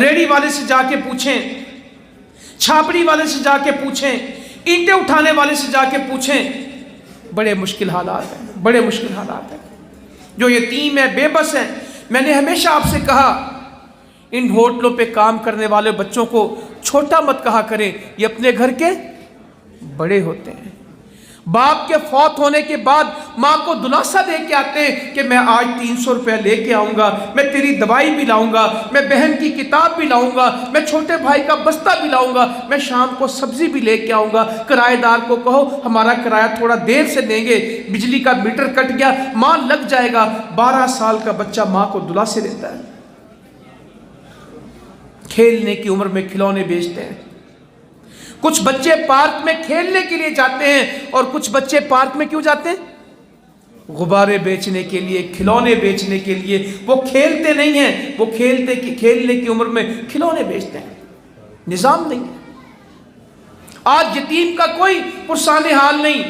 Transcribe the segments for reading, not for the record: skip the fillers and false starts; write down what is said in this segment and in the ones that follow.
Ready वाले से जाके पूछें, छापड़ी वाले से जाके पूछें, ईंटें उठाने वाले से जाके पूछें। बड़े मुश्किल हालात हैं, बड़े मुश्किल हालात हैं। जो यतीम है, बेबस है, मैंने हमेशा आपसे कहा, इन होटलों पे काम करने वाले बच्चों को छोटा मत कहा करें, ये अपने घर के बड़े होते हैं। बाप के फौत होने के बाद माँ को दिलासा दे के आते हैं कि मैं आज 300 रुपया लेके आऊँगा, मैं तेरी दवाई भी लाऊंगा, मैं बहन की किताब भी लाऊंगा, मैं छोटे भाई का बस्ता भी लाऊंगा, मैं शाम को सब्जी भी लेके आऊँगा। किराएदार को कहो हमारा किराया थोड़ा देर से देंगे, बिजली का मीटर कट गया, माँ लग जाएगा। 12 साल का बच्चा माँ को दिलासे देता है। खेलने की उम्र में खिलौने बेचते हैं। कुछ बच्चे पार्क में खेलने के लिए जाते हैं, और कुछ बच्चे पार्क में क्यों जाते हैं? गुब्बारे बेचने के लिए, खिलौने बेचने के लिए। वो खेलते नहीं हैं, वो खेलने की उम्र में खिलौने बेचते हैं। निजाम नहीं है। आज यतीम का कोई पुरसाने हाल नहीं।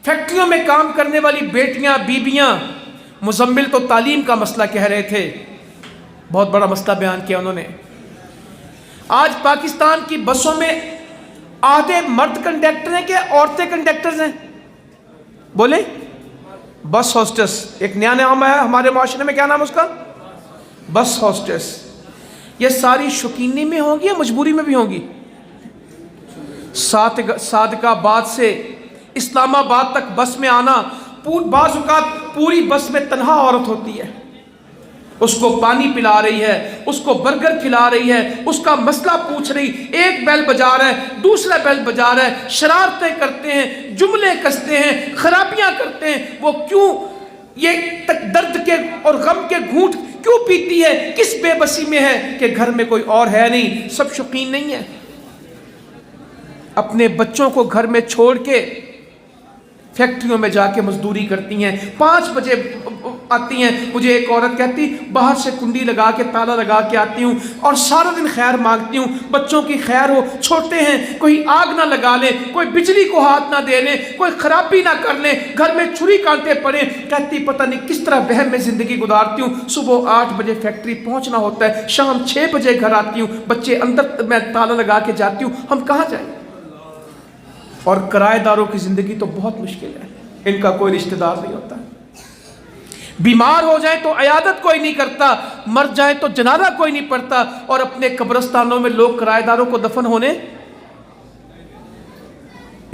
फैक्ट्रियों में काम करने वाली बेटियां, बीबियां, मुजम्मिल तो तालीम का मसला कह रहे थे, बहुत बड़ा मसला बयान किया उन्होंने। आज पाकिस्तान की बसों में आधे मर्द कंडक्टर हैं कि औरतें कंडक्टर्स हैं? बोले? बस हॉस्टेस। एक नया नाम है हमारे माशरे में, क्या नाम है उसका? बस हॉस्टेस। ये सारी शौकीनी में होंगी या मजबूरी में भी होंगी? सादकाबाद से इस्लामाबाद तक बस में आना, बाज़ औक़ात पूरी बस में तन्हा औरत होती है, उसको पानी पिला रही है, उसको बर्गर खिला रही है, उसका मसला पूछ रही, एक बेल बजा रहा है, दूसरा बेल बजा रहा है, शरारतें करते हैं, जुमले कसते हैं, खराबियां करते हैं। वो क्यों ये तक दर्द के और गम के घूंट क्यों पीती है? किस बेबसी में है कि घर में कोई और है नहीं, सब शौकीन नहीं है। अपने बच्चों को घर में छोड़ के फैक्ट्रियों में जाके मजदूरी करती हैं। 5 बजे आती हैं। मुझे एक औरत कहती, बाहर से कुंडी लगा के ताला लगा के आती हूँ और सारा दिन खैर मांगती हूँ, बच्चों की खैर हो, छोटे हैं, कोई आग ना लगा ले, कोई बिजली को हाथ ना दे ले, कोई खराबी ना कर ले, घर में छुरी कांटे पड़े। कहती पता नहीं किस तरह वहम में ज़िंदगी गुजारती हूँ। सुबह 8 बजे फैक्ट्री पहुँचना होता है, शाम 6 बजे घर आती हूँ, बच्चे अंदर, मैं ताला लगा के जाती हूँ, हम कहाँ जाएँ? और किराएदारों की ज़िंदगी तो बहुत मुश्किल है, इनका कोई रिश्तेदार नहीं होता। बीमार हो जाए तो अयादत कोई नहीं करता, मर जाए तो जनाजा कोई नहीं पढ़ता, और अपने कब्रिस्तानों में लोग किराएदारों को दफन होने,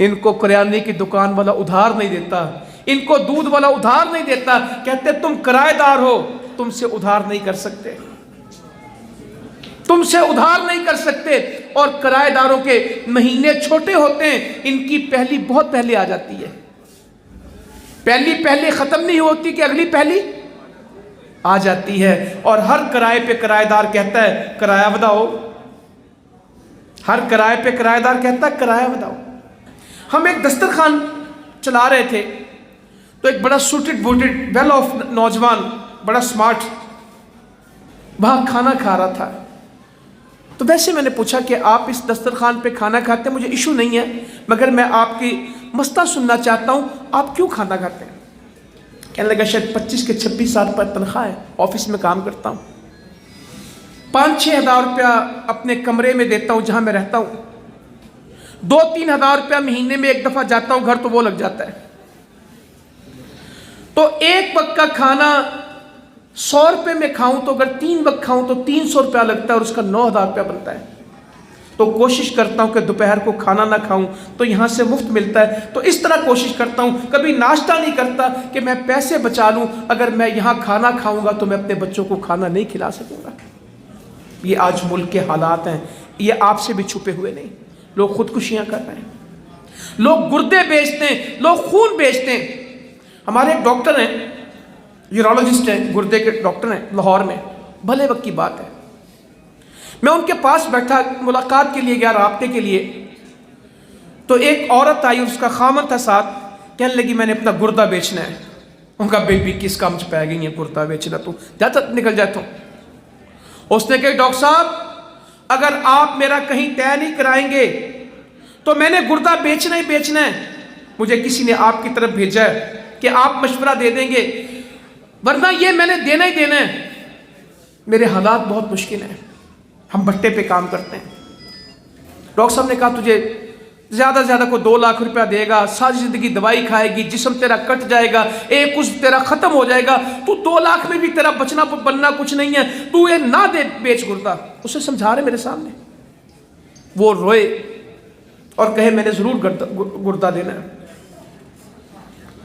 इनको किराने की दुकान वाला उधार नहीं देता, इनको दूध वाला उधार नहीं देता। कहते तुम किराएदार हो, तुमसे उधार नहीं कर सकते, तुमसे उधार नहीं कर सकते। और किराएदारों के महीने छोटे होते हैं, इनकी पहली बहुत पहले आ जाती है, पहली खत्म नहीं होती कि अगली पहली आ जाती है। और हर किराए पे किराएदार कहता है किराया बताओ, हर किराए पे किराएदार कहता है किराया बताओ। हम एक दस्तरखान चला रहे थे, तो एक बड़ा सूटेड बूटेड वेल ऑफ नौजवान, बड़ा स्मार्ट, वहाँ खाना खा रहा था। तो वैसे मैंने पूछा कि आप इस दस्तरखान पे खाना खाते हैं, मुझे इशू नहीं है, मगर मैं आपकी मसला सुनना चाहता हूँ, आप क्यों खाना खाते हैं? कहने लगा शायद 25 के 26 साल पर तनख्वाह है, ऑफिस में काम करता हूँ, 5-6 हज़ार रुपया अपने कमरे में देता हूँ जहाँ मैं रहता हूँ, 2-3 हज़ार रुपया महीने में एक दफ़ा जाता हूँ घर, तो वो लग जाता है। तो एक वक्त का खाना 100 रुपये में खाऊं, तो अगर 3 वक्त खाऊं तो 300 रुपया लगता है, और उसका 9,000 रुपया बनता है। तो कोशिश करता हूं कि दोपहर को खाना ना खाऊं, तो यहाँ से मुफ्त मिलता है, तो इस तरह कोशिश करता हूं। कभी नाश्ता नहीं करता कि मैं पैसे बचा लूं, अगर मैं यहाँ खाना खाऊंगा तो मैं अपने बच्चों को खाना नहीं खिला सकूंगा। ये आज मुल्क के हालात हैं, ये आपसे भी छुपे हुए नहीं। लोग खुदकुशियाँ कर रहे हैं, लोग गुर्दे बेचते हैं, लोग खून बेचते हैं। हमारे एक डॉक्टर हैं, यूरोलॉजिस्ट हैं, गुर्दे के डॉक्टर हैं लाहौर में, भले वक्त की बात है, मैं उनके पास बैठा, मुलाकात के लिए गया, राब्ते के लिए। तो एक औरत आई, उसका खामन था साथ, कहने लगी मैंने अपना गुर्दा बेचना है। उनका बेबी किस काम से पै गई है गुर्दा बेचना, तो जाता निकल जाता हूँ। उसने कहा डॉक्टर साहब अगर आप मेरा कहीं तय नहीं कराएंगे तो मैंने गुर्दा बेचना ही बेचना है, मुझे किसी ने आपकी तरफ भेजा है कि आप मशवरा दे देंगे, वरना ये मैंने देना ही देना है। मेरे हालात बहुत मुश्किल हैं, ہم بھٹے پہ کام کرتے ہیں. ڈاکٹر صاحب نے کہا تجھے زیادہ سے زیادہ کوئی 2 لاکھ روپیہ دے گا، ساری زندگی دوائی کھائے گی، جسم تیرا کٹ جائے گا، ایک عضو تیرا ختم ہو جائے گا، تو 2 لاکھ میں بھی تیرا بچنا بننا کچھ نہیں ہے، تو یہ نہ دے بیچ گردہ. اسے سمجھا رہے میرے سامنے. وہ روئے اور کہے میں نے ضرور گردہ دینا ہے.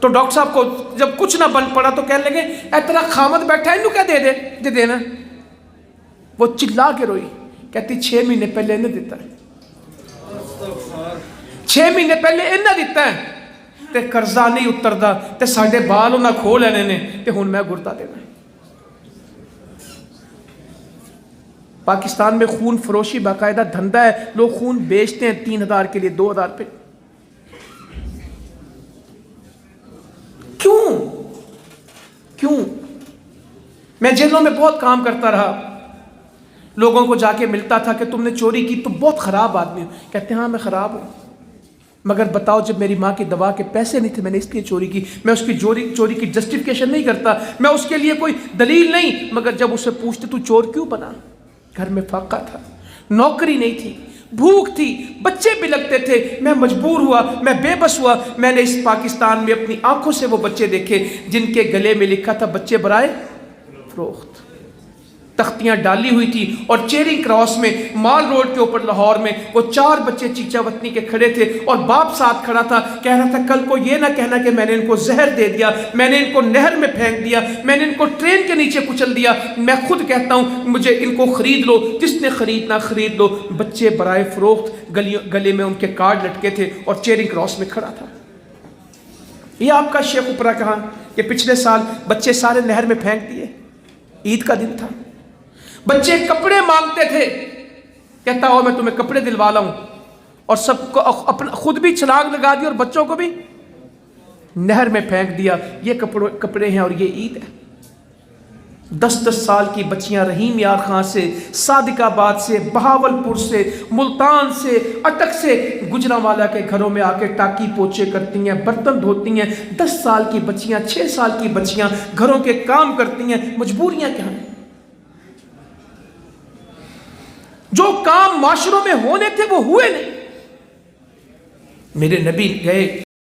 تو ڈاکٹر صاحب کو جب کچھ نہ بن پڑا تو کہنے لگے اے تیرا خامد بیٹھا ہے، انہوں کیا دے دینا. وہ چلا کے روئی، کہتی 6 مہینے پہلے انہیں دیتا ہے، 6 مہینے پہلے انہیں دیتا ہے تے قرضہ نہیں اتردا تے ساڈے بال انہاں کھو لینے نے تے ہن میں گردہ دینا ہے. پاکستان میں خون فروشی باقاعدہ دھندا ہے، لوگ خون بیچتے ہیں 3000 کے لیے، 2000 پہ. کیوں؟ میں جیلوں میں بہت کام کرتا رہا، لوگوں کو جا کے ملتا تھا کہ تم نے چوری کی، تم بہت خراب آدمی ہو. کہتے ہیں ہاں میں خراب ہوں، مگر بتاؤ جب میری ماں کی دوا کے پیسے نہیں تھے میں نے اس لیے چوری کی. میں اس کی چوری کی جسٹیفیکیشن نہیں کرتا، میں اس کے لیے کوئی دلیل نہیں، مگر جب اسے پوچھتے تو چور کیوں بنا؟ گھر میں فاقہ تھا، نوکری نہیں تھی، بھوک تھی، بچے بھی لگتے تھے، میں مجبور ہوا، میں بے بس ہوا. میں نے اس پاکستان میں اپنی آنکھوں سے وہ بچے دیکھے جن کے گلے میں لکھا تھا بچے برائے فروخت. تختیاں ڈالی ہوئی تھی اور چیرنگ کراس میں مال روڈ کے اوپر لاہور میں وہ 4 بچے چیچا وطنی کے کھڑے تھے اور باپ ساتھ کھڑا تھا. کہہ رہا تھا کل کو یہ نہ کہنا کہ میں نے ان کو زہر دے دیا، میں نے ان کو نہر میں پھینک دیا، میں نے ان کو ٹرین کے نیچے کچل دیا. میں خود کہتا ہوں مجھے ان کو خرید لو، جس نے خریدنا خرید لو. بچے برائے فروخت، گلے میں ان کے کارڈ لٹکے تھے اور چیرنگ کراس میں کھڑا تھا. یہ آپ کا شیخ اوپرا کہاں کہ پچھلے سال بچے سارے نہر میں پھینک دیے. عید کا دن تھا، بچے کپڑے مانگتے تھے، کہتا ہو میں تمہیں کپڑے دلوا لاؤں، اور سب کو خود بھی چھلانگ لگا دی اور بچوں کو بھی نہر میں پھینک دیا. یہ کپڑے ہیں اور یہ عید ہے. 10 سال کی بچیاں رحیم یار خان سے، صادق آباد سے، بہاولپور سے، ملتان سے، اٹک سے گجرانوالہ کے گھروں میں آ کے ٹاکی پوچھے کرتی ہیں، برتن دھوتی ہیں. 10 سال کی بچیاں، 6 سال کی بچیاں گھروں کے کام کرتی ہیں. مجبوریاں کیا ہیں؟ جو کام معاشروں میں ہونے تھے وہ ہوئے نہیں. میرے نبی گئے